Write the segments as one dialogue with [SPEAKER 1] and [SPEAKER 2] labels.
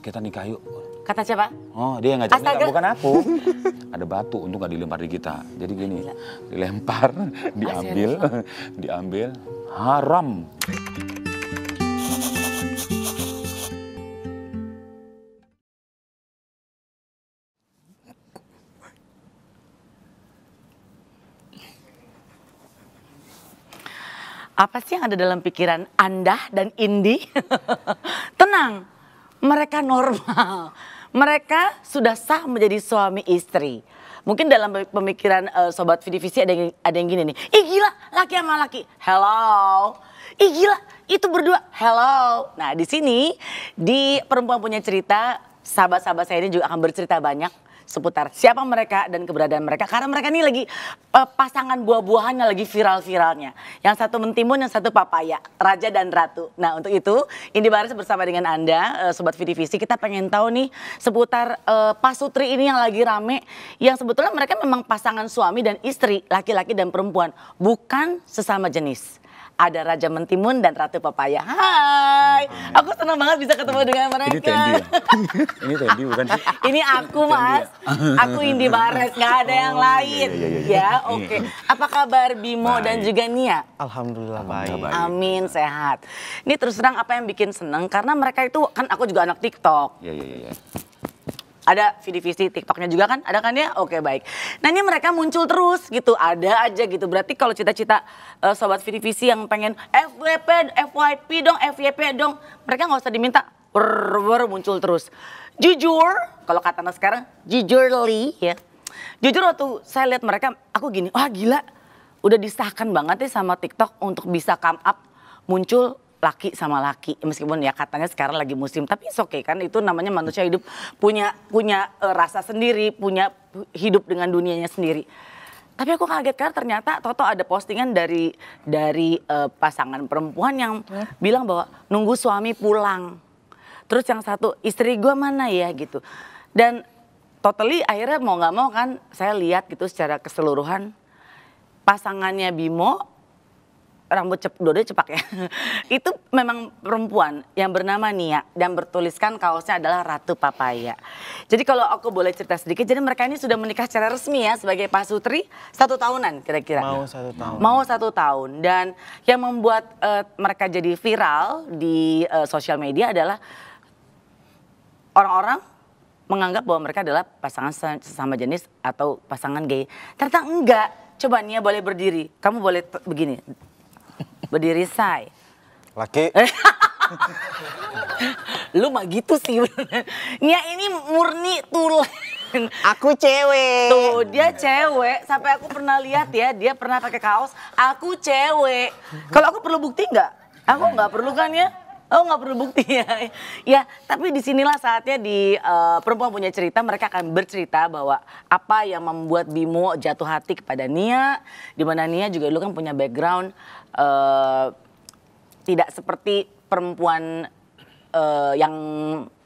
[SPEAKER 1] kita nikah yuk.
[SPEAKER 2] Kata siapa?
[SPEAKER 1] Oh dia yang ngajak nikah,
[SPEAKER 2] Astaga.
[SPEAKER 1] bukan aku. Ada batu untuk nggak dilempar di kita. Jadi gini, dilempar, diambil, diambil, haram.
[SPEAKER 2] Apa sih yang ada dalam pikiran Anda dan Indi? Tenang, mereka normal. Mereka sudah sah menjadi suami istri. Mungkin dalam pemikiran Sobat Vidivisi ada yang gini nih. Ih gila, laki sama laki. Hello. Ih gila, itu berdua. Hello. Nah di sini, di Perempuan Punya Cerita, sahabat-sahabat saya ini juga akan bercerita banyak seputar siapa mereka dan keberadaan mereka. Karena mereka ini lagi pasangan buah-buahannya lagi viral-viralnya. Yang satu mentimun, yang satu papaya. Raja dan Ratu. Nah untuk itu, Indi Bares bersama dengan Anda, Sobat Vidivisi, kita pengen tahu nih seputar pasutri ini yang lagi rame. Yang sebetulnya mereka memang pasangan suami dan istri, laki-laki dan perempuan. Bukan sesama jenis. Ada Raja Mentimun dan Ratu Papaya. Hai, aku senang banget bisa ketemu dengan mereka.
[SPEAKER 1] Ini Tendi ya? Ini Tendi bukan sih?
[SPEAKER 2] Ini aku Mas, aku Indi Bares, gak ada yang lain. Ya, oke. Apa kabar Bimo dan juga Nia?
[SPEAKER 3] Alhamdulillah baik.
[SPEAKER 2] Amin, sehat. Ini terus terang apa yang bikin seneng, karena mereka itu, kan aku juga anak TikTok.
[SPEAKER 1] Iya.
[SPEAKER 2] Ada Vidivisi TikToknya juga kan? Ada kan ya? Oke baik. Nah ini mereka muncul terus gitu, ada aja gitu. Berarti kalau cita-cita Sobat Vidivisi yang pengen FWP, FYP dong, FYP dong. Mereka nggak usah diminta, muncul terus. Jujur, kalau kata anak sekarang, jujurly ya. Jujur waktu saya lihat mereka, aku gini, wah gila. Udah disahkan banget ya sama TikTok untuk bisa come up muncul laki sama laki, meskipun ya katanya sekarang lagi musim, tapi it's okay kan, itu namanya manusia hidup punya rasa sendiri, punya hidup dengan dunianya sendiri. Tapi aku kaget karena ternyata Toto ada postingan dari pasangan perempuan yang bilang bahwa nunggu suami pulang. Terus yang satu, istri gue mana ya gitu. Dan totally akhirnya mau gak mau kan saya lihat gitu secara keseluruhan pasangannya Bimo, rambut dua-duanya cepak ya. Itu memang perempuan yang bernama Nia dan bertuliskan kaosnya adalah Ratu Papaya. Jadi kalau aku boleh cerita sedikit, jadi mereka ini sudah menikah secara resmi ya sebagai pasutri 1 tahunan kira-kira.
[SPEAKER 3] Mau 1 tahun.
[SPEAKER 2] Mau 1 tahun. Dan yang membuat mereka jadi viral di sosial media adalah orang-orang menganggap bahwa mereka adalah pasangan sesama jenis atau pasangan gay. Ternyata enggak. Coba Nia boleh berdiri. Kamu boleh begini. Berdiri say.
[SPEAKER 3] Laki.
[SPEAKER 2] Lu mah gitu sih. Nia ini murni tulen.
[SPEAKER 3] Aku cewek.
[SPEAKER 2] Tuh dia cewek. Sampai aku pernah lihat ya, dia pernah pakai kaos. Aku cewek. Kalau aku perlu bukti nggak? Aku nggak perlu kan ya? Oh nggak perlu bukti ya. Ya tapi disinilah saatnya di Perempuan Punya Cerita mereka akan bercerita bahwa apa yang membuat Bimo jatuh hati kepada Nia. Dimana Nia juga dulu kan punya background tidak seperti perempuan yang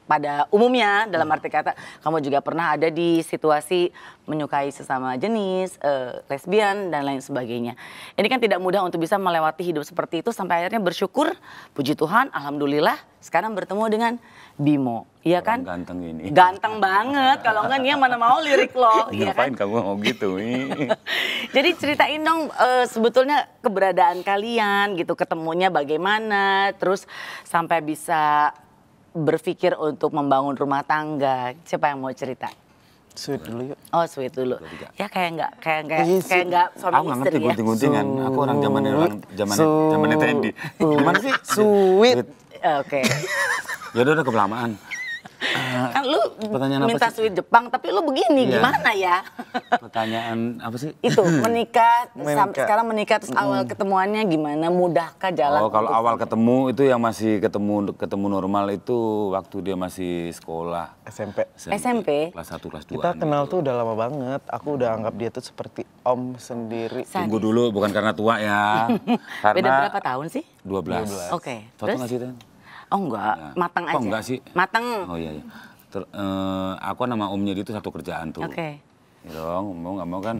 [SPEAKER 2] pada umumnya, dalam arti kata kamu juga pernah ada di situasi menyukai sesama jenis, lesbian dan lain sebagainya. Ini kan tidak mudah untuk bisa melewati hidup seperti itu sampai akhirnya bersyukur, puji Tuhan, alhamdulillah sekarang bertemu dengan Bimo. Iya kan?
[SPEAKER 1] Ganteng ini.
[SPEAKER 2] Ganteng banget, kalau enggak Nia mana mau lirik lo. Iya
[SPEAKER 1] Ngapain
[SPEAKER 2] kan?
[SPEAKER 1] kamu mau gitu?
[SPEAKER 2] Jadi ceritain dong sebetulnya keberadaan kalian gitu, ketemunya bagaimana, terus sampai bisa berpikir untuk membangun rumah tangga. Siapa yang mau cerita?
[SPEAKER 3] Sweet dulu yuk.
[SPEAKER 2] Oh sweet dulu. Ya kayak
[SPEAKER 3] Iya,
[SPEAKER 2] nggak suami
[SPEAKER 1] Aku nggak
[SPEAKER 2] istri
[SPEAKER 1] ngerti
[SPEAKER 2] ya.
[SPEAKER 1] gunting-guntingan. Aku orang zamannya Tendi. Gimana sih?
[SPEAKER 3] Sweet.
[SPEAKER 2] Oke.
[SPEAKER 1] Ya udah kebelamaan.
[SPEAKER 2] Kan lu
[SPEAKER 1] Pertanyaan apa
[SPEAKER 2] minta
[SPEAKER 1] sih?
[SPEAKER 2] sweet Jepang tapi lu begini
[SPEAKER 1] Iya.
[SPEAKER 2] gimana ya?
[SPEAKER 1] Pertanyaan apa sih?
[SPEAKER 2] Itu menikah,
[SPEAKER 3] Menikah.
[SPEAKER 2] sekarang menikah terus awal ketemuannya gimana? Mudahkah jalan?
[SPEAKER 1] Oh kalau
[SPEAKER 2] untuk
[SPEAKER 1] awal
[SPEAKER 2] sampai-
[SPEAKER 1] ketemu itu yang masih ketemu normal itu waktu dia masih sekolah.
[SPEAKER 2] SMP?
[SPEAKER 1] Kelas 1, kelas 2.
[SPEAKER 3] Kita kenal tuh udah lama banget. Aku udah anggap dia tuh seperti om sendiri.
[SPEAKER 1] Tunggu dulu, bukan karena tua ya. Karena
[SPEAKER 2] Beda berapa tahun sih?
[SPEAKER 1] 12.
[SPEAKER 2] Oke.
[SPEAKER 1] Foto
[SPEAKER 2] Terus?
[SPEAKER 1] nggak sih, Ten?
[SPEAKER 2] Oh enggak,
[SPEAKER 1] Ya.
[SPEAKER 2] matang aja.
[SPEAKER 1] Oh enggak sih?
[SPEAKER 2] Matang.
[SPEAKER 1] Oh iya. Aku nama omnya dia itu satu kerjaan tuh.
[SPEAKER 2] Oke.
[SPEAKER 1] Ya dong, mau nggak mau kan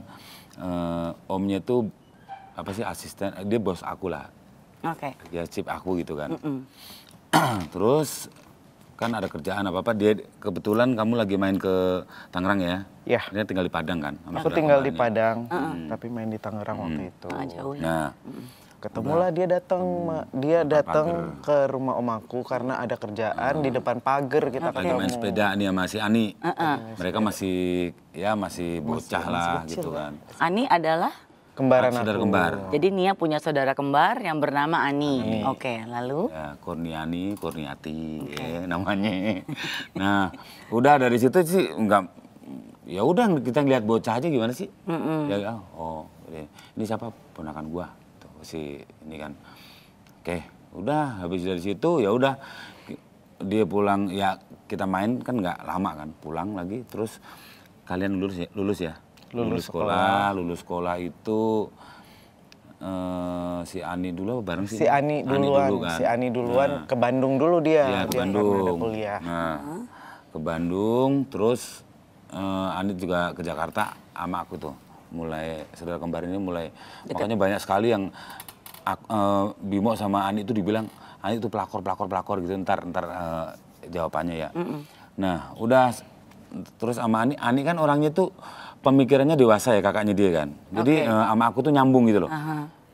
[SPEAKER 1] omnya tuh apa sih asisten, dia bos aku lah.
[SPEAKER 2] Oke.
[SPEAKER 1] Dia chip aku gitu kan. Terus kan ada kerjaan apa-apa, dia kebetulan kamu lagi main ke Tangerang ya?
[SPEAKER 3] Iya.
[SPEAKER 1] Dia tinggal di Padang kan? Sama
[SPEAKER 3] Aku
[SPEAKER 1] saudara
[SPEAKER 3] tinggal di
[SPEAKER 1] kembarnya.
[SPEAKER 3] Padang, tapi main di Tangerang waktu itu.
[SPEAKER 2] Jauh ya.
[SPEAKER 1] Nah,
[SPEAKER 3] Ketemulah dia datang, dia datang ke rumah om aku karena ada kerjaan di depan pagar kita
[SPEAKER 1] lagi main
[SPEAKER 3] ketemu.
[SPEAKER 1] sepeda nih sama si Ani. Mereka masih bocah lah gitu kan.
[SPEAKER 2] Ani adalah?
[SPEAKER 3] Kembaran
[SPEAKER 1] Saudara
[SPEAKER 3] aku.
[SPEAKER 1] kembar.
[SPEAKER 2] Jadi Nia punya saudara kembar yang bernama Ani. Oke, lalu?
[SPEAKER 1] Ya, Kurniani, Kurniati ya, namanya. Nah, udah dari situ sih enggak, ya udah kita ngeliat bocah aja gimana sih? Ya, ini siapa ponakan gua? Tuh, si ini kan. Oke, udah habis dari situ ya udah dia pulang ya kita main kan nggak lama kan pulang lagi terus kalian lulus ya? Lulus sekolah itu si Ani dulu bareng sih?
[SPEAKER 3] Si Ani duluan,
[SPEAKER 1] dulu kan?
[SPEAKER 3] si Ani duluan ke Bandung dulu dia.
[SPEAKER 1] Iya, ke
[SPEAKER 3] Dia
[SPEAKER 1] Bandung.
[SPEAKER 3] ada kuliah.
[SPEAKER 1] Nah, ke Bandung, terus Ani juga ke Jakarta sama aku tuh. Mulai, saudara kembar ini mulai, makanya banyak sekali yang Bimo sama Ani itu dibilang, Ani itu pelakor gitu, ntar jawabannya ya. Nah, udah, terus sama Ani kan orangnya tuh pemikirannya dewasa ya kakaknya dia kan. Jadi sama aku tuh nyambung gitu loh.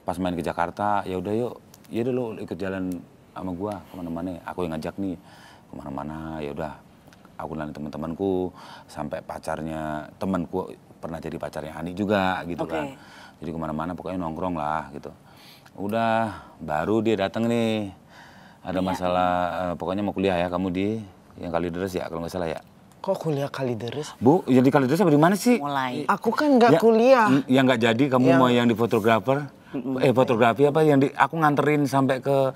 [SPEAKER 1] Pas main ke Jakarta, ya udah yuk, ya udah lo ikut jalan sama gua kemana-mana. Aku yang ngajak nih kemana-mana. Ya udah, aku nanya teman-temanku sampai pacarnya temanku pernah jadi pacarnya Ani juga gitu kan. Jadi kemana-mana pokoknya nongkrong lah gitu. Udah, baru dia datang nih. Ada masalah, pokoknya mau kuliah ya kamu di yang Kalideres ya kalau nggak salah ya.
[SPEAKER 3] Kok kuliah Kalideres?
[SPEAKER 1] Bu, jadi Kalideres apa di mana sih?
[SPEAKER 2] Mulai.
[SPEAKER 3] Aku kan nggak kuliah.
[SPEAKER 1] Yang nggak jadi, kamu mau yang di fotografer? Fotografi apa yang aku nganterin sampai ke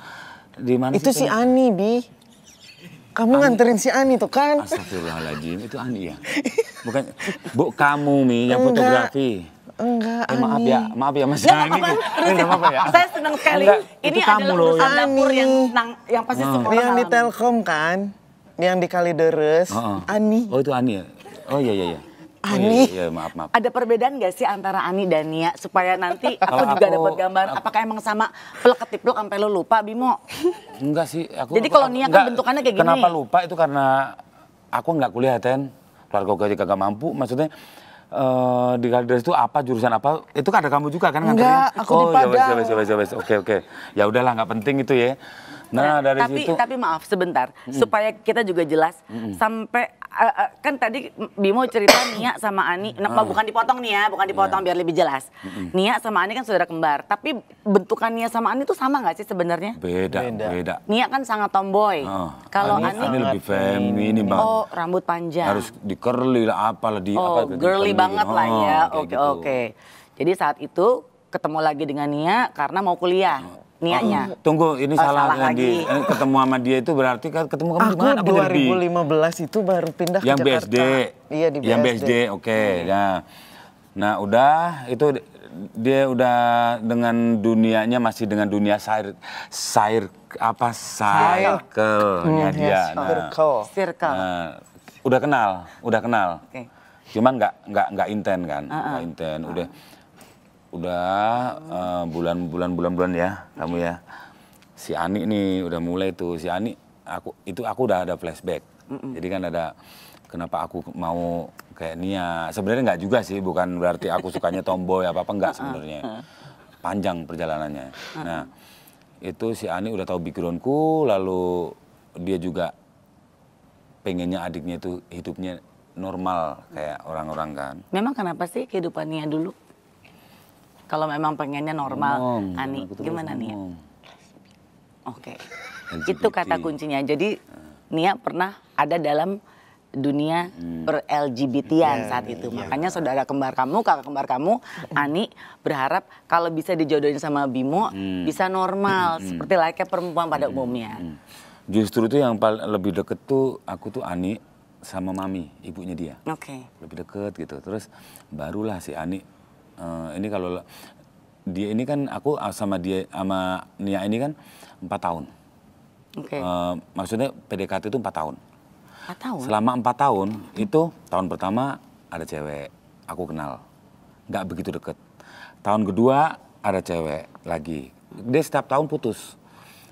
[SPEAKER 1] di mana
[SPEAKER 3] Itu
[SPEAKER 1] sih?
[SPEAKER 3] si Ani, Bi. Kamu nganterin si Ani tuh kan?
[SPEAKER 1] Astagfirullahaladzim, itu Ani ya? Bukan, Bu, kamu Mi yang fotografi.
[SPEAKER 3] Enggak,
[SPEAKER 1] Maaf ya Mas.
[SPEAKER 2] Nggak
[SPEAKER 1] Ini
[SPEAKER 2] apa-apa,
[SPEAKER 1] nggak apa-apa ya?
[SPEAKER 2] Saya senang sekali.
[SPEAKER 1] Enggak,
[SPEAKER 2] Ini
[SPEAKER 1] itu kamu
[SPEAKER 2] adalah
[SPEAKER 1] loh.
[SPEAKER 2] urusan dapur yang pasti semua orang
[SPEAKER 3] Yang di
[SPEAKER 2] alami.
[SPEAKER 3] Telkom kan? Yang di Kalideres. Ani.
[SPEAKER 1] Oh itu Ani ya? Oh iya.
[SPEAKER 3] Ani.
[SPEAKER 1] Iya, maaf.
[SPEAKER 2] Ada perbedaan nggak sih antara Ani dan Nia supaya nanti aku juga dapat gambar apakah emang sama plek ketiplek sampai lo lupa Bimo?
[SPEAKER 1] Enggak sih, aku.
[SPEAKER 2] Jadi kalau Nia kan bentukannya kayak gini.
[SPEAKER 1] Kenapa lupa itu karena aku nggak kuliah Ten. Keluarga gue juga gak mampu, maksudnya di Kalideres itu apa jurusan apa? Itu kan ada kamu juga kan nganterin?
[SPEAKER 3] Enggak, aku di Padang.
[SPEAKER 1] Ya wes. Oke. Ya udahlah nggak penting itu ya. Nah dari situ.
[SPEAKER 2] Tapi maaf sebentar, supaya kita juga jelas sampai kan tadi Bimo cerita Nia sama Ani, bukan dipotong nih ya, bukan dipotong biar lebih jelas. Nia sama Ani kan saudara kembar, tapi bentukan Nia sama Ani tuh sama nggak sih sebenarnya?
[SPEAKER 1] Beda.
[SPEAKER 2] Nia kan sangat tomboy, kalau
[SPEAKER 1] Ani lebih feminim banget.
[SPEAKER 2] Oh rambut panjang.
[SPEAKER 1] Harus di curly lah apalah di apa.
[SPEAKER 2] Girly banget lah ya,
[SPEAKER 1] kayak
[SPEAKER 2] oke. Jadi saat itu ketemu lagi dengan Nia karena mau kuliah. Nianya.
[SPEAKER 1] Tunggu, ini salah yang
[SPEAKER 2] lagi.
[SPEAKER 1] ketemu sama dia itu berarti kan ketemu kamu di
[SPEAKER 3] Aku
[SPEAKER 1] mana? Apa di
[SPEAKER 3] 2015 itu baru pindah ke
[SPEAKER 1] yang
[SPEAKER 3] Jakarta.
[SPEAKER 1] BSD.
[SPEAKER 3] Iya di BSD.
[SPEAKER 1] Yang BSD, oke. Nah, udah itu dia udah dengan dunianya masih dengan dunia circle-nya dia.
[SPEAKER 2] Circle.
[SPEAKER 1] Udah kenal.
[SPEAKER 2] Oke.
[SPEAKER 1] Cuman nggak inten kan, nggak inten. Udah bulan ya kamu ya. Si Ani nih udah mulai tuh si Ani aku udah ada flashback. Jadi kan ada kenapa aku mau kayak Nia. Sebenarnya nggak juga sih, bukan berarti aku sukanya tomboy apa enggak sebenarnya. Panjang perjalanannya. Nah, itu si Ani udah tahu backgroundku, lalu dia juga pengennya adiknya itu hidupnya normal kayak orang-orang kan.
[SPEAKER 2] Memang kenapa sih kehidupan Nia dulu? Kalau memang pengennya normal, Ani, gimana Nia? Oke, itu kata kuncinya. Jadi Nia pernah ada dalam dunia per-LGBT-an saat itu. Makanya saudara kembar kamu, kakak kembar kamu, Ani berharap kalau bisa dijodohin sama Bimo, bisa normal, seperti layaknya perempuan pada umumnya.
[SPEAKER 1] Justru tuh yang paling lebih deket tuh aku tuh Ani sama Mami, ibunya dia.
[SPEAKER 2] Oke.
[SPEAKER 1] Lebih deket gitu. Terus barulah si Ani ini kalau dia ini kan aku sama dia sama Nia ini kan 4 tahun.
[SPEAKER 2] Oke.
[SPEAKER 1] Maksudnya PDKT itu 4 tahun.
[SPEAKER 2] 4 tahun?
[SPEAKER 1] Selama 4 tahun itu tahun pertama ada cewek aku kenal, nggak begitu deket. Tahun kedua ada cewek lagi. Dia setiap tahun putus.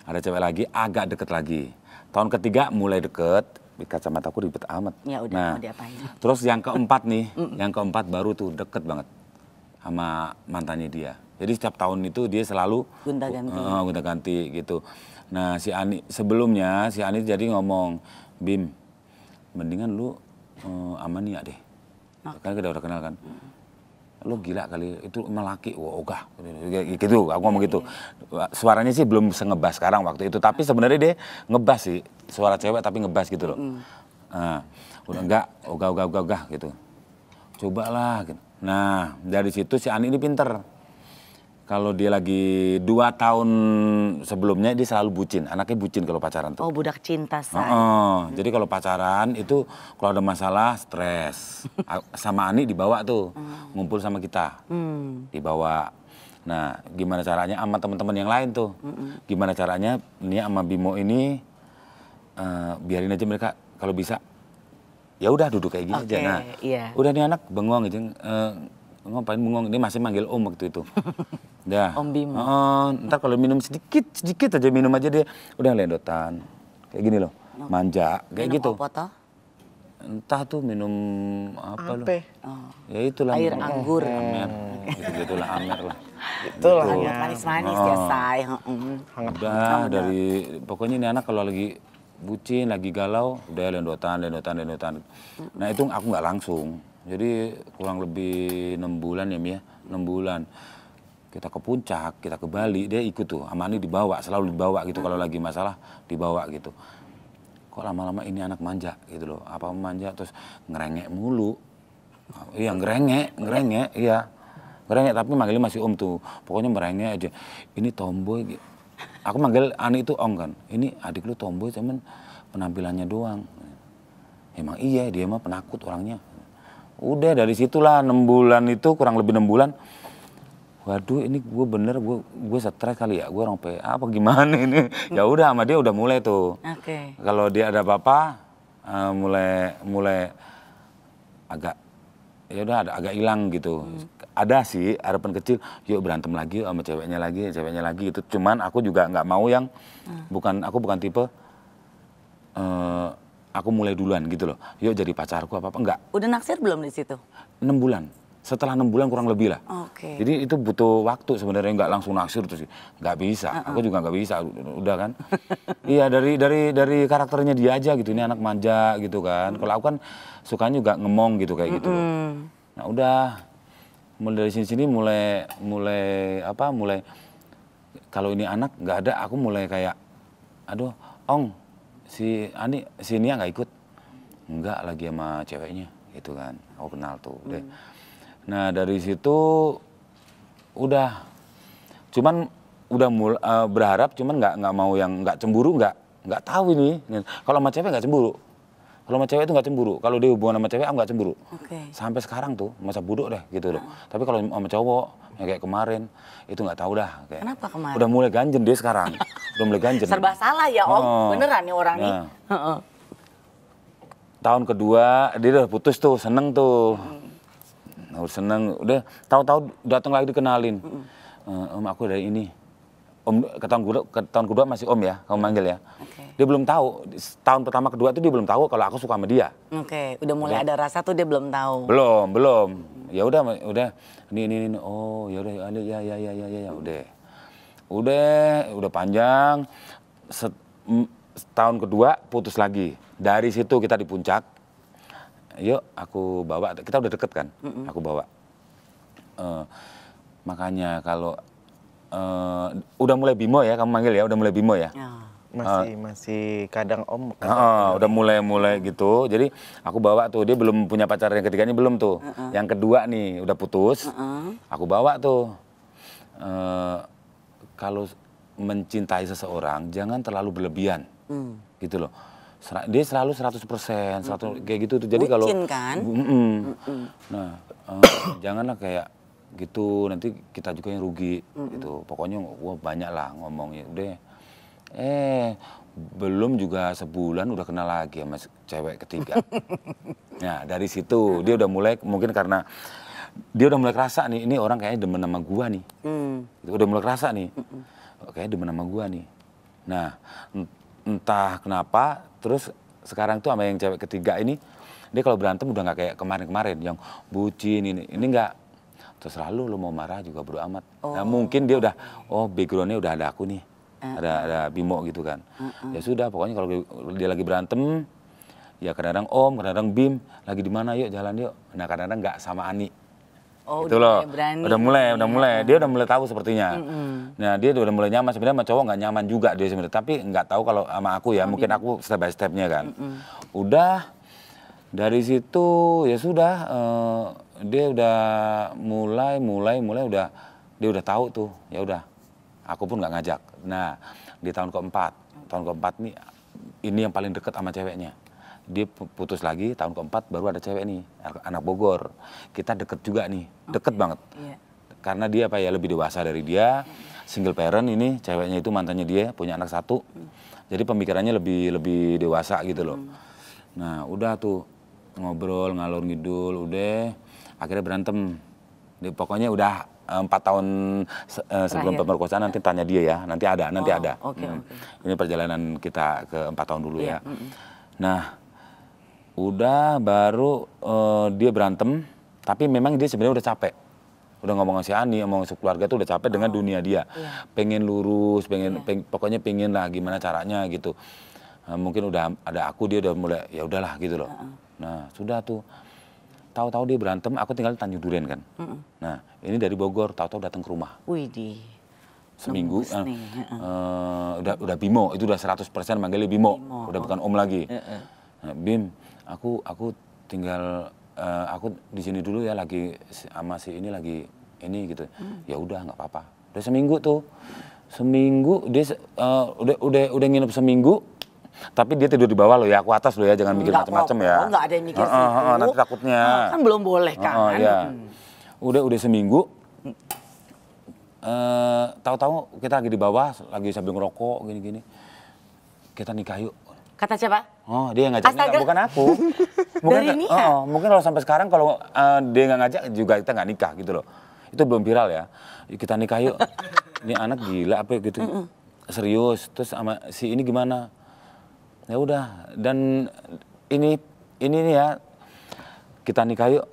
[SPEAKER 1] Ada cewek lagi agak deket lagi. tahun ketiga mulai deket, kacamataku ribet amat.
[SPEAKER 2] Ya udah,
[SPEAKER 1] Nah,
[SPEAKER 2] mau diapain?
[SPEAKER 1] terus yang keempat nih, yang keempat baru tuh deket banget sama mantannya dia. Jadi setiap tahun itu dia selalu
[SPEAKER 2] Gonta-ganti.
[SPEAKER 1] gonta-ganti gitu. Nah si Ani sebelumnya si Ani jadi ngomong, Bim, mendingan lu sama Nia deh. Kan kita udah kenal kan. Lu gila kali, itu melaki, wah ogah. Gitu, aku ngomong gitu. Suaranya sih belum sengebas sekarang waktu itu. Tapi sebenarnya dia ngebas sih. Suara cewek tapi ngebas gitu loh. Nah, udah enggak, ogah gitu. Cobalah gitu. Nah, dari situ si Ani ini pinter. Kalau dia lagi 2 tahun sebelumnya dia selalu bucin, anaknya bucin kalau pacaran tuh.
[SPEAKER 2] Oh, budak cinta, Say.
[SPEAKER 1] Jadi kalau pacaran itu kalau ada masalah stres. Sama Ani dibawa tuh, ngumpul sama kita. Dibawa. Nah, gimana caranya sama teman-teman yang lain tuh. Gimana caranya Nia sama Bimo ini biarin aja mereka kalau bisa. Ya udah duduk kayak gini aja. Nah,
[SPEAKER 2] iya.
[SPEAKER 1] udah nih anak bengong gitu. Ngapain bengong? Dia masih manggil Om waktu itu. Dah.
[SPEAKER 2] Om Bimo.
[SPEAKER 1] Ntar kalau minum sedikit aja minum aja dia udah lendotan. Kayak gini loh, manja, kayak
[SPEAKER 2] Minum
[SPEAKER 1] gitu.
[SPEAKER 2] apa toh?
[SPEAKER 1] Entah tuh minum apa loh.
[SPEAKER 2] Oh.
[SPEAKER 1] Ya itulah.
[SPEAKER 2] Air anggur.
[SPEAKER 1] Amer. Gitu-gitulah amer lah.
[SPEAKER 3] Itulah
[SPEAKER 2] Anggur
[SPEAKER 3] ya.
[SPEAKER 2] manis-manis ya, Say.
[SPEAKER 1] Udah dari pokoknya ini anak kalau lagi bucin, lagi galau, udah lendotan. Nah itu aku nggak langsung. Jadi kurang lebih 6 bulan ya Mia, 6 bulan. Kita ke puncak, kita ke Bali, dia ikut tuh. Sama Ani dibawa, selalu dibawa gitu. Kalau lagi masalah dibawa gitu. Kok lama-lama ini anak manja gitu loh. Apa manja terus ngerengek mulu. Iya ngerengek, iya. Ngerengek tapi manggilnya masih Om tuh. Pokoknya merengek aja. Ini tomboy. Aku manggil Ani itu Om kan. Ini adik lu tomboy cuman penampilannya doang. Emang iya dia mah penakut orangnya. Udah dari situlah 6 bulan itu kurang lebih 6 bulan. Waduh ini gue bener gue stres kali ya, gue orang PA apa gimana ini. Ya udah sama dia udah mulai tuh.
[SPEAKER 2] Oke.
[SPEAKER 1] Kalau dia ada apa-apa mulai agak ya udah agak hilang gitu. Ada sih harapan kecil, yuk berantem lagi sama ceweknya lagi gitu. Cuman aku juga nggak mau yang aku bukan tipe aku mulai duluan gitu loh. Yuk jadi pacarku apa enggak.
[SPEAKER 2] Udah naksir belum di situ?
[SPEAKER 1] 6 bulan. Setelah 6 bulan kurang lebih lah.
[SPEAKER 2] Oke.
[SPEAKER 1] Jadi itu butuh waktu sebenarnya, nggak langsung naksir terus nggak bisa. Aku juga nggak bisa, udah kan. Iya dari karakternya dia aja gitu. Ini anak manja gitu kan. Kalau aku kan sukanya juga ngemong gitu kayak gitu. Nah udah mulai dari sini mulai kalau ini anak nggak ada, aku mulai kayak aduh Ong si Nia nggak ikut, nggak lagi sama ceweknya gitu kan. Aku kenal tuh deh. Nah dari situ udah cuman udah berharap cuman nggak mau yang nggak cemburu, nggak tahu ini. Kalau sama cewek nggak cemburu. Kalau sama cewek itu nggak cemburu. Kalau dia hubungan sama cewek aku nggak cemburu. Sampai sekarang tuh masa bodoh deh gitu loh. Tapi kalau sama cowok yang kayak kemarin itu nggak tahu dah. Kayak,
[SPEAKER 2] kenapa kemarin?
[SPEAKER 1] udah mulai ganjen dia sekarang. Udah mulai ganjen.
[SPEAKER 2] Serba salah ya Om. Beneran nih orang nih.
[SPEAKER 1] Tahun kedua dia udah putus tuh, seneng tuh. Udah seneng, udah tahu-tahu datang lagi dikenalin. Om aku dari ini. Om ke tahun kedua masih Om ya, kamu manggil ya. Dia belum tahu. Tahun pertama kedua tuh dia belum tahu kalau aku suka sama dia.
[SPEAKER 2] Udah mulai ada rasa tuh dia belum tahu.
[SPEAKER 1] Belum. Ya udah ini. Oh, ya udah ya udah. Udah panjang. Tahun kedua putus lagi. Dari situ kita di puncak. Yuk aku bawa, kita udah deket kan, aku bawa. Makanya kalau udah mulai Bimo ya, kamu manggil ya, udah mulai Bimo ya.
[SPEAKER 3] Masih kadang Om.
[SPEAKER 1] Udah mulai gitu, jadi aku bawa tuh, dia belum punya pacar yang ketiganya belum tuh. Yang kedua nih udah putus, aku bawa tuh. Kalau mencintai seseorang jangan terlalu berlebihan, gitu loh. Dia selalu 100%, kayak gitu tuh. Jadi kalau
[SPEAKER 2] kan?
[SPEAKER 1] Nah, janganlah kayak gitu, nanti kita juga yang rugi gitu. Pokoknya wah banyak lah ngomongnya. Udah. Belum juga sebulan udah kenal lagi sama cewek ketiga. Nah, dari situ dia udah mulai, mungkin karena dia udah mulai kerasa nih, ini orang kayaknya demen sama gua nih. Udah mulai kerasa nih. Kayaknya demen sama gua nih. Nah, entah kenapa, terus sekarang tuh sama yang cewek ketiga ini, dia kalau berantem udah nggak kayak kemarin-kemarin yang bucin ini nggak. Terserah lu mau marah juga bodo amat. Nah mungkin dia udah, oh backgroundnya udah ada aku nih, ada Bimo gitu kan. Ya sudah, pokoknya kalau dia lagi berantem, ya kadang-kadang Om, kadang-kadang Bim, lagi di mana yuk jalan yuk. Nah kadang-kadang nggak sama Ani.
[SPEAKER 2] Oh,
[SPEAKER 1] Itu
[SPEAKER 2] udah
[SPEAKER 1] loh,
[SPEAKER 2] berani.
[SPEAKER 1] udah mulai, dia udah mulai tahu sepertinya. Nah dia udah mulai nyaman, sebenarnya sama cowok nggak nyaman juga dia sebenarnya, tapi nggak tahu kalau sama aku ya, mungkin aku step by stepnya kan. Udah, dari situ ya sudah, dia udah mulai udah, dia udah tahu tuh, ya udah, aku pun nggak ngajak. Nah di tahun keempat nih, ini yang paling deket sama ceweknya. Dia putus lagi, tahun keempat baru ada cewek nih, anak Bogor. Kita deket juga nih, deket banget. Iya. Karena dia apa ya, lebih dewasa dari dia, single parent ini, ceweknya itu mantannya dia, punya anak satu. Jadi pemikirannya lebih dewasa gitu loh. Nah udah tuh, ngobrol, ngalor ngidul, udah, akhirnya berantem. Pokoknya udah 4 tahun sebelum pemerkosaan, nanti tanya dia ya, nanti ada.
[SPEAKER 2] Okay.
[SPEAKER 1] Ini perjalanan kita ke 4 tahun dulu ya. Nah, udah baru dia berantem, tapi memang dia sebenarnya udah capek. Udah ngomong sama si Ani, ngomong sama keluarga tuh udah capek dengan dunia dia. Pengen lurus, pokoknya pengen lah gimana caranya gitu. Mungkin udah ada aku, dia udah mulai ya udahlah gitu loh. Nah, sudah tuh. Tahu-tahu dia berantem, aku tinggal di Tanjung Duren kan. Nah, ini dari Bogor, tahu-tahu datang ke rumah.
[SPEAKER 2] Widih.
[SPEAKER 1] Seminggu, udah Bimo, itu udah 100% manggilnya Bimo. Udah bukan Om lagi. Nah, Bim, aku tinggal, aku di sini dulu ya, lagi sama si ini lagi ini gitu. Ya udah nggak apa-apa. Udah seminggu tuh, dia udah nginep seminggu. Tapi dia tidur di bawah loh ya, aku atas loh ya, jangan mikir macam-macam ya.
[SPEAKER 2] Oh, nggak ada yang mikir situ.
[SPEAKER 1] Nanti takutnya.
[SPEAKER 2] Kan belum boleh kan.
[SPEAKER 1] Iya. Udah seminggu. Tahu-tahu kita lagi di bawah, lagi sambil ngerokok gini-gini. Kita nikah yuk.
[SPEAKER 2] Kata siapa?
[SPEAKER 1] Oh, dia yang ngajak nikah, bukan aku. Mungkin kalau sampai sekarang kalau dia nggak ngajak juga kita nggak nikah gitu loh. Itu belum viral ya. Kita nikah yuk. Ini anak gila apa gitu. Serius. Terus sama si ini gimana? Ya udah, dan ini nih ya, kita nikah yuk.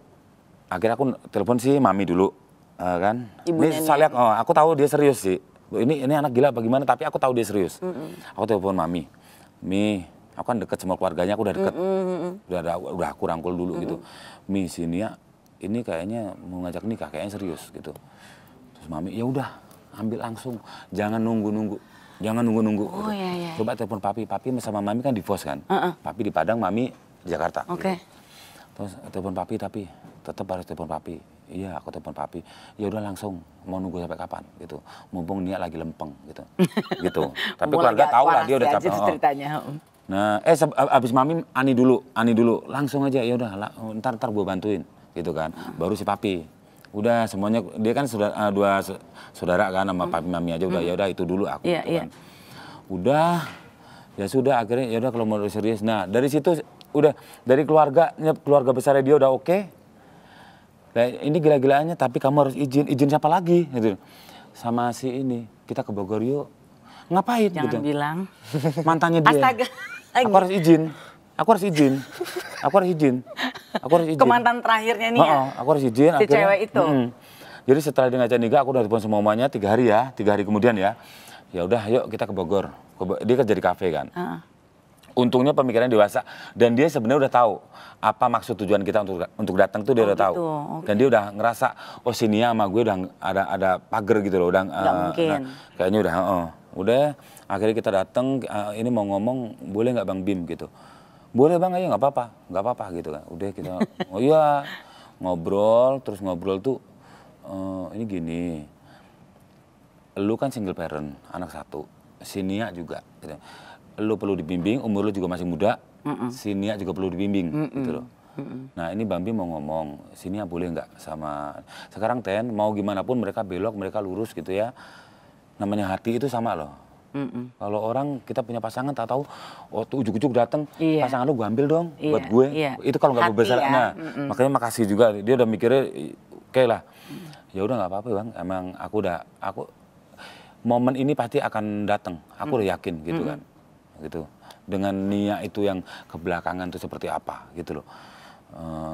[SPEAKER 1] Akhirnya aku telepon si Mami dulu, kan.
[SPEAKER 2] Ibu
[SPEAKER 1] ini saya lihat, aku tahu dia serius sih. Ini anak gila bagaimana, tapi aku tahu dia serius. Aku telepon Mami, aku kan deket sama keluarganya, aku udah deket. Udah aku rangkul dulu gitu. Mi, sini ya, ini kayaknya mau ngajak nikah, kayaknya serius gitu. Terus Mami, ya udah, ambil langsung, jangan nunggu-nunggu. Jangan nunggu-nunggu.
[SPEAKER 2] Oh,
[SPEAKER 1] gitu.
[SPEAKER 2] iya.
[SPEAKER 1] Coba telepon papi sama mami kan di pos kan. Papi di Padang, mami di Jakarta.
[SPEAKER 2] Oke.
[SPEAKER 1] Gitu. Terus telepon papi, tapi tetap harus telepon papi. Iya, aku telepon papi. Ya udah langsung, mau nunggu sampai kapan gitu. Mumpung Nia lagi lempeng gitu. Gitu. Tapi keluarga tahu lah dia udah capek.
[SPEAKER 2] Ceritanya.
[SPEAKER 1] Nah, abis mami Ani dulu. Langsung aja, ya udah ntar gue bantuin gitu kan. Baru si papi. Udah semuanya, dia kan sudah 2 saudara kan sama papi mami aja udah, ya udah itu dulu aku gitu kan. Udah, ya sudah akhirnya ya udah kalau mau serius. Nah, dari situ udah dari keluarga besarnya dia udah oke. Nah, ini gila-gilaannya tapi kamu harus izin siapa lagi gitu. Sama si ini, kita ke Bogor yuk. Ngapain
[SPEAKER 2] Jangan
[SPEAKER 1] gitu.
[SPEAKER 2] bilang.
[SPEAKER 1] Mantannya dia.
[SPEAKER 2] Astaga.
[SPEAKER 1] Aku harus izin.
[SPEAKER 2] Ke mantan terakhirnya nih ya?
[SPEAKER 1] Aku harus izin.
[SPEAKER 2] Si cewek itu?
[SPEAKER 1] Jadi setelah dia ngajak nikah, aku udah telepon sama mamanya 3 hari ya. 3 hari kemudian ya. Ya udah yuk kita ke Bogor. Dia kerja di kafe kan. Untungnya pemikirannya dewasa. Dan dia sebenarnya udah tahu apa maksud tujuan kita untuk datang tuh dia udah tahu. Dan dia udah ngerasa, oh sini sama gue udah ada pagar gitu loh.
[SPEAKER 2] Nggak mungkin.
[SPEAKER 1] Kayaknya udah. Akhirnya kita datang, ini mau ngomong, boleh nggak Bang Bim gitu. Boleh Bang, ayo nggak apa-apa gitu kan. Udah kita, oh iya, ngobrol tuh, ini gini, lu kan single parent, anak 1, si Nia juga gitu. Lu perlu dibimbing, umur lu juga masih muda, si Nia juga perlu dibimbing gitu loh. Nah ini Bang Bim mau ngomong, si Nia boleh nggak sama, sekarang mau gimana pun mereka belok, mereka lurus gitu ya, namanya hati itu sama loh. Kalau orang kita punya pasangan tak tahu, ujuk-ujuk datang, pasangan lu gue ambil dong buat gue. Itu kalau nggak besar. Nah, makanya makasih juga dia udah mikirnya, oke lah. Ya udah nggak apa-apa Bang, emang aku momen ini pasti akan datang. Aku udah yakin gitu kan. gitu. Dengan Nia itu yang kebelakangan itu seperti apa gitu loh.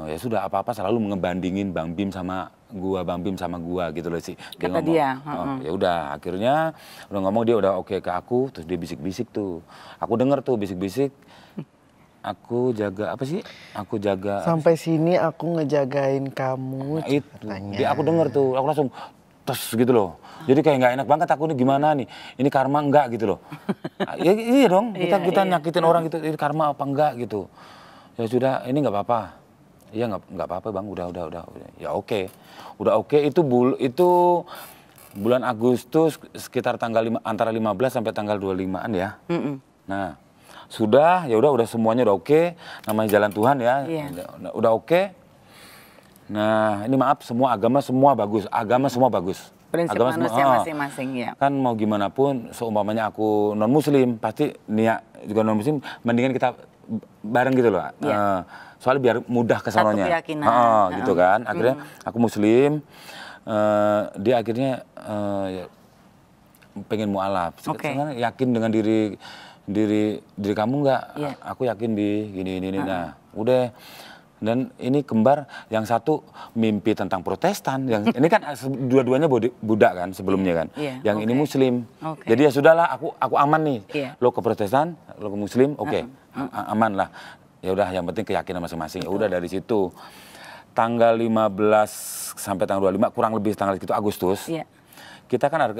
[SPEAKER 1] Ya sudah apa-apa selalu ngebandingin Bang Bim sama gua gitu loh sih.
[SPEAKER 2] Kata
[SPEAKER 1] ngomong,
[SPEAKER 2] dia,
[SPEAKER 1] ya udah akhirnya udah ngomong dia udah oke ke aku, terus dia bisik-bisik tuh. Aku denger tuh bisik-bisik. Aku jaga apa sih? Aku jaga
[SPEAKER 3] Sampai sini aku ngejagain kamu.
[SPEAKER 1] nah, itu.
[SPEAKER 3] Katanya.
[SPEAKER 1] Dia aku denger tuh, aku langsung tes gitu loh. Jadi kayak nggak enak banget aku nih gimana nih? Ini karma enggak gitu loh. Ya, iya dong, kita nyakitin orang gitu, ini karma apa enggak gitu. Ya sudah, ini nggak apa-apa. Iya nggak apa-apa bang, udah. Ya oke. Udah oke itu bulan Agustus sekitar antara 15 sampai tanggal 25-an ya. Nah, ya udah semuanya udah oke. Namanya jalan Tuhan ya. Udah oke. Nah, ini maaf semua agama semua bagus.
[SPEAKER 2] Prinsip
[SPEAKER 1] agama
[SPEAKER 2] manusia masing-masing ya.
[SPEAKER 1] Kan mau gimana pun seumpamanya aku non muslim pasti Nia juga non muslim mendingan kita bareng gitu loh. Soalnya biar mudah kesononya.
[SPEAKER 2] Satu keyakinan.
[SPEAKER 1] Gitu kan. Akhirnya aku muslim. Dia akhirnya ya, pengen mualaf. Yakin dengan diri kamu nggak? Aku yakin gini. Nah, udah. Dan ini kembar yang satu mimpi tentang Protestan, yang ini kan dua-duanya Buddha kan sebelumnya kan. Yang ini Muslim. Jadi ya sudahlah aku aman nih. Lo ke Protestan, lo ke Muslim, aman lah. Ya udah yang penting keyakinan masing-masing. Ya udah dari situ tanggal 15 sampai tanggal 25 kurang lebih tanggal itu Agustus. Kita kan ada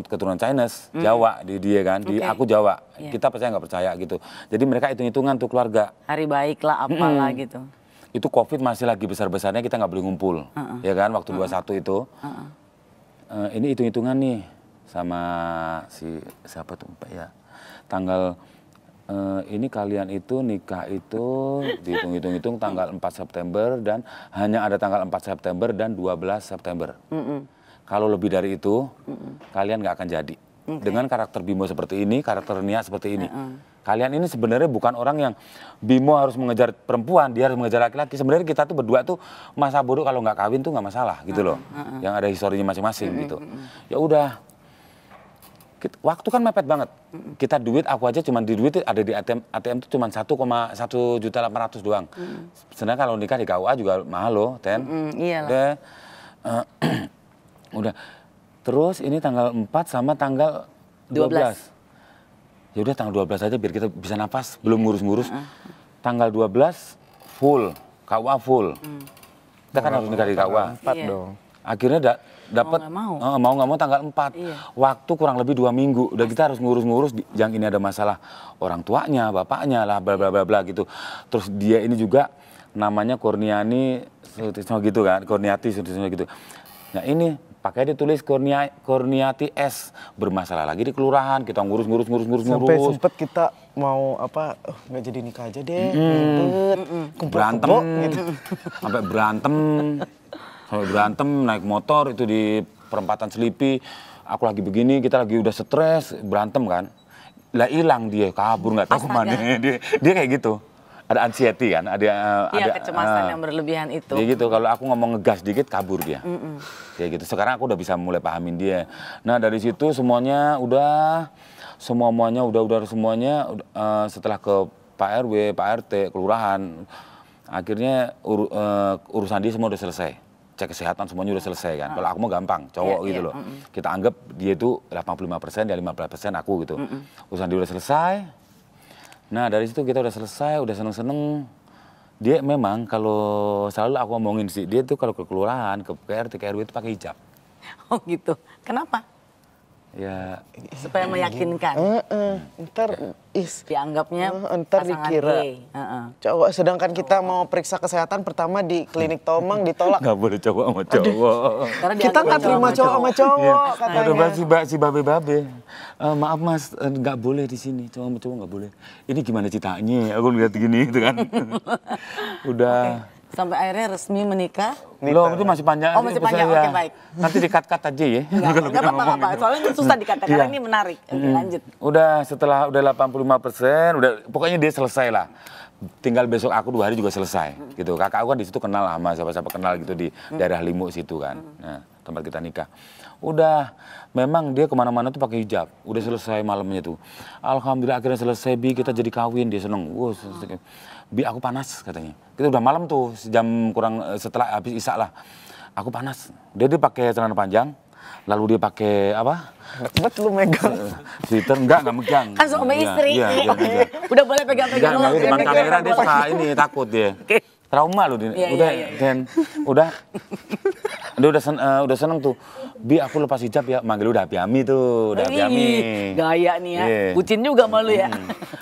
[SPEAKER 1] keturunan Chinese, Jawa di dia kan, aku Jawa. Kita percaya nggak percaya gitu. Jadi mereka hitung-hitungan tuh keluarga.
[SPEAKER 2] Hari baik lah, apalah gitu.
[SPEAKER 1] Itu COVID masih lagi besar-besarnya kita nggak boleh ngumpul, ya kan waktu 21 itu. Ini hitung-hitungan nih sama siapa tuh Pak ya. Tanggal ini kalian itu nikah itu dihitung-hitung tanggal 4 September dan hanya ada tanggal 4 September dan 12 September. Kalau lebih dari itu, kalian nggak akan jadi. Dengan karakter Bimo seperti ini, karakter Nia seperti ini. Kalian ini sebenarnya bukan orang yang Bimo harus mengejar perempuan, dia harus mengejar laki-laki. Sebenarnya kita tuh berdua tuh masa bodoh kalau nggak kawin tuh nggak masalah gitu loh. Yang ada historinya masing-masing gitu. Ya udah. Waktu kan mepet banget. Kita duit, aku aja cuma di duit ada di ATM tuh cuma 1,1.800.000 doang. Sebenarnya kalau nikah di KUA juga mahal loh,
[SPEAKER 2] Iyalah.
[SPEAKER 1] Udah. Terus ini tanggal 4 sama tanggal 12. Ya udah tanggal 12 aja biar kita bisa nafas, belum ngurus-ngurus. Tanggal 12 full, KUA full. Kita kan harus nikah di KUA.
[SPEAKER 3] 4 dong.
[SPEAKER 1] Akhirnya dapat mau nggak mau tanggal 4. Waktu kurang lebih 2 minggu. Udah kita harus ngurus-ngurus yang ini ada masalah orang tuanya, bapaknya lah bla bla bla gitu. Terus dia ini juga namanya Kurniani Sutisno gitu kan, Kurniati Sutisno gitu. Nah ini pakai ditulis Kurniati S, bermasalah lagi di kelurahan, kita ngurus.
[SPEAKER 3] Sampai sempet kita mau nggak jadi nikah aja deh,
[SPEAKER 1] berantem,
[SPEAKER 3] gitu.
[SPEAKER 1] sampai berantem naik motor itu di perempatan Selipi, aku lagi begini, kita lagi udah stres, berantem kan, lah hilang dia, kabur nggak tahu kemana, dia kayak gitu. Ada anxiety kan, ada
[SPEAKER 2] kecemasan yang berlebihan itu.
[SPEAKER 1] Dia gitu, kalau aku ngomong ngegas dikit kabur dia. Kayak gitu. Sekarang aku udah bisa mulai pahamin dia. Nah dari situ semuanya setelah ke Pak RW, Pak RT, kelurahan, akhirnya urusan dia semua udah selesai. Cek kesehatan semuanya udah selesai kan. Kalau aku mau gampang, cowok gitu loh. Kita anggap dia itu 85%, dia 15% aku gitu. Urusan dia udah selesai. Nah dari situ kita udah selesai, udah seneng-seneng. Dia memang kalau selalu aku ngomongin sih, dia tuh kalau ke kelurahan, ke RT, ke RW itu pakai hijab.
[SPEAKER 2] Oh gitu, kenapa?
[SPEAKER 1] Ya
[SPEAKER 2] supaya meyakinkan.
[SPEAKER 3] Ntar
[SPEAKER 2] dianggapnya
[SPEAKER 3] ntar dikira cowok, sedangkan kita mau periksa kesehatan pertama di klinik Tomang ditolak.
[SPEAKER 1] Nggak boleh cowok sama cowok.
[SPEAKER 3] Kita nggak terima cowok sama cowok katanya.
[SPEAKER 1] Si babe. Maaf mas, nggak boleh di sini, cowok sama cowok nggak boleh. Ini gimana ceritanya? Aku lihat gini gitu kan. Udah.
[SPEAKER 2] Sampai akhirnya resmi menikah.
[SPEAKER 1] Loh, itu masih panjang.
[SPEAKER 2] Oh, masih panjang. Oke, baik.
[SPEAKER 1] Nanti di-cut aja ya.
[SPEAKER 2] Enggak apa-apa. Soalnya itu susah di-cut. Karena ini menarik. Oke, lanjut.
[SPEAKER 1] Udah 85%, pokoknya dia selesai lah. Tinggal besok aku 2 hari juga selesai gitu. Kakak aku kan di situ kenal sama siapa-siapa kenal gitu di daerah Limu situ kan. Nah, tempat kita nikah. Udah, memang dia kemana-mana tuh pakai hijab. Udah selesai malamnya tuh. Alhamdulillah akhirnya selesai, Bi, kita jadi kawin. Dia seneng. Wow, Bi, aku panas katanya. Kita udah malam tuh, jam kurang setelah habis isya lah. Aku panas. Dia pakai celana panjang, lalu dia pakai apa?
[SPEAKER 3] Bet lu megang.
[SPEAKER 1] Twitter enggak megang.
[SPEAKER 2] Kan suami istri.
[SPEAKER 1] Iya, megang.
[SPEAKER 2] Udah boleh pegang-pegang.
[SPEAKER 1] Enggak, depan kamera dia suka ini, takut dia. Trauma loh dia. Udah, dia udah seneng tuh. Bi, aku lepas hijab ya, manggil udah Abi-Ami tuh, udah Abi-Ami.
[SPEAKER 2] Gaya nih ya, bucin juga malu ya.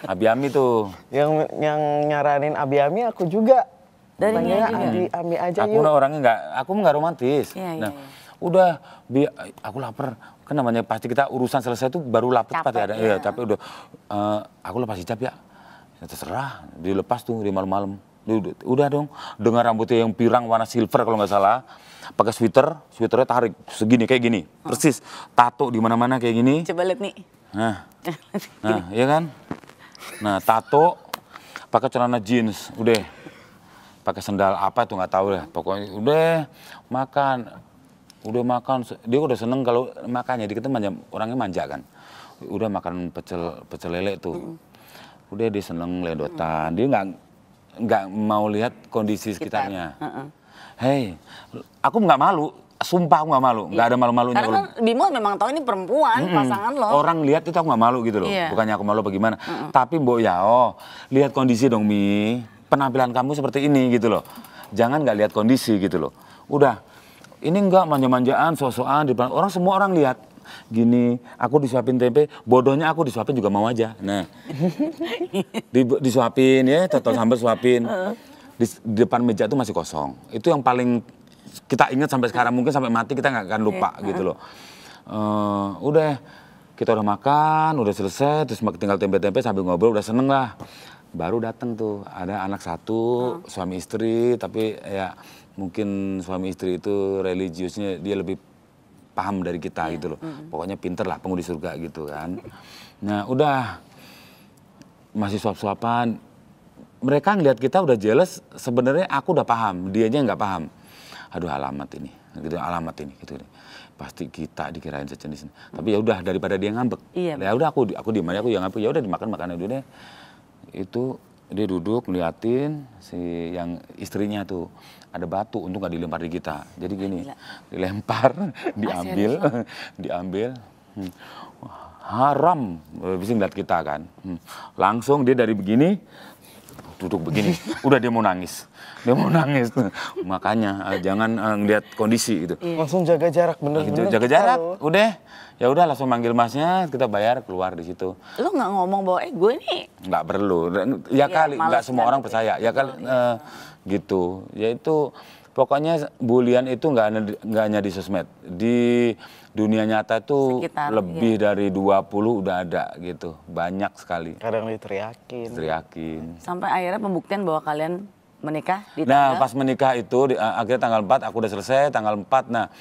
[SPEAKER 1] Abi-Ami tuh.
[SPEAKER 3] Yang nyaranin Abi-Ami aku juga.
[SPEAKER 2] Dari
[SPEAKER 3] Panggilnya
[SPEAKER 2] juga.
[SPEAKER 3] Abi-Ami aja
[SPEAKER 1] Aku
[SPEAKER 3] yuk.
[SPEAKER 1] orangnya aku nggak romantis.
[SPEAKER 2] Iya.
[SPEAKER 1] Udah, Bi, aku lapar. Kan namanya pasti kita urusan selesai tuh baru lapar pasti ada. Iya, capek udah. Aku lepas hijab ya. Ya terserah, dilepas tuh di malam-malam. Udah dong, dengan rambutnya yang pirang warna silver kalau nggak salah. Pakai sweaternya tarik segini kayak gini. Persis, tato di mana-mana kayak gini.
[SPEAKER 2] Coba lihat nih.
[SPEAKER 1] Nah, iya kan? Nah, tato, pakai celana jeans, udah. Pakai sendal apa tuh nggak tahu lah. Pokoknya udah makan. Dia udah seneng kalau makannya. Dia orangnya manja kan. Udah makan pecel lele tuh. Udah dia seneng ledotan. Dia nggak mau lihat kondisi sekitarnya. Hei, aku nggak malu. Sumpah aku nggak malu. Nggak ada malu-malunya.
[SPEAKER 2] Karena kan Bimo memang tahu ini perempuan, pasangan lo.
[SPEAKER 1] Orang lihat itu aku nggak malu gitu loh.
[SPEAKER 2] Iya.
[SPEAKER 1] Bukannya aku malu bagaimana. Tapi Mbok Yao, lihat kondisi dong Mi. Penampilan kamu seperti ini gitu loh. Jangan nggak lihat kondisi gitu loh. Udah, ini nggak manja-manjaan, so-soan. Orang semua orang lihat. Gini, aku disuapin tempe, bodohnya aku disuapin juga mau aja. Nah, disuapin ya, total sambal suapin. Di depan meja itu masih kosong. Itu yang paling kita ingat sampai sekarang, mungkin sampai mati kita nggak akan lupa gitu loh. Udah, kita udah makan, udah selesai, terus tinggal tempe-tempe sambil ngobrol, udah seneng lah. Baru datang tuh, ada anak satu, suami istri, tapi ya mungkin suami istri itu religiusnya dia lebih paham dari kita gitu loh. Pokoknya pinter lah, penghuni surga gitu kan. Nah udah, masih suap-suapan. Mereka ngeliat kita udah jealous, sebenarnya aku udah paham, dianya nggak paham. Aduh alamat ini, gitu gitu. Pasti kita dikirain sejenis. Tapi ya udah daripada dia ngambek.
[SPEAKER 2] Iya.
[SPEAKER 1] Ya udah aku diem aja, aku yang ngambek. Ya udah dimakan dulu deh. Itu dia duduk ngeliatin si yang istrinya tuh. Ada batu, untung gak dilempar di kita. Jadi gini, dilempar, diambil. Haram, bisa ngeliat kita kan. Langsung dia dari begini, duduk begini. Udah dia mau nangis. Makanya jangan ngeliat kondisi gitu.
[SPEAKER 3] Langsung jaga jarak, bener-bener.
[SPEAKER 1] Jaga jarak, udah. Ya udah langsung manggil masnya, kita bayar keluar di situ.
[SPEAKER 2] Lo nggak ngomong bahwa gue nih.
[SPEAKER 1] Nggak perlu. Ya kali, nggak semua orang percaya. Ya kali. Gitu, yaitu pokoknya bulian itu nggak hanya di sosmed, di dunia nyata itu lebih dari 20 udah ada gitu, banyak sekali.
[SPEAKER 3] Kadang diteriakin.
[SPEAKER 2] Sampai akhirnya pembuktian bahwa kalian menikah di
[SPEAKER 1] tanggal. Nah pas menikah itu, akhirnya tanggal 4 aku udah selesai, tanggal 4, nah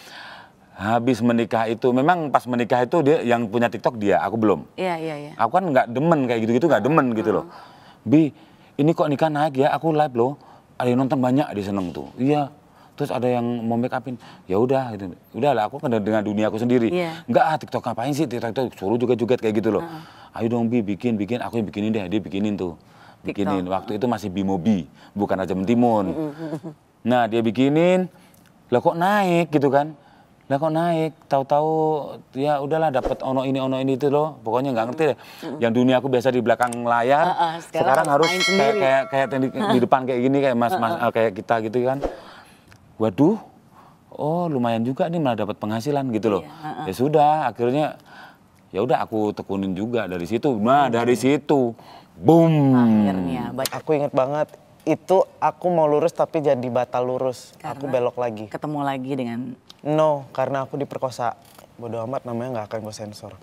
[SPEAKER 1] habis menikah itu, memang pas menikah itu dia yang punya TikTok dia, aku belum.
[SPEAKER 2] Iya.
[SPEAKER 1] Aku kan nggak demen kayak gitu-gitu, nggak demen gitu loh. Bi, ini kok nikah naik ya, aku live loh. Ada yang nonton banyak, dia seneng tuh. Iya. Terus ada yang mau make upin. Ya udah gitu. Udahlah aku kan dengan dunia aku sendiri. Enggak, TikTok ngapain sih? TikTok suruh joget-joget kayak gitu loh. Ayo dong Bi, bikin. Aku yang bikinin deh. Dia bikinin tuh. Bikinin. Waktu itu masih Bimobi, bukan Raja Mentimun. Nah, dia bikinin. Lah kok naik gitu kan? Tahu-tahu ya udahlah dapat ono ini itu loh. Pokoknya nggak ngerti deh. Yang dunia aku biasa di belakang layar, sekarang harus kayak di depan kayak gini, kayak mas kayak kita gitu kan. Waduh, oh lumayan juga nih malah dapat penghasilan gitu loh. Ya sudah, akhirnya ya udah aku tekunin juga dari situ. Nah dari situ, boom.
[SPEAKER 2] Akhirnya.
[SPEAKER 3] Aku inget banget. Itu aku mau lurus tapi jadi batal lurus.
[SPEAKER 2] Karena
[SPEAKER 3] aku belok lagi.
[SPEAKER 2] Ketemu lagi dengan...
[SPEAKER 3] No, karena aku diperkosa. Bodoh amat namanya nggak akan gue sensor.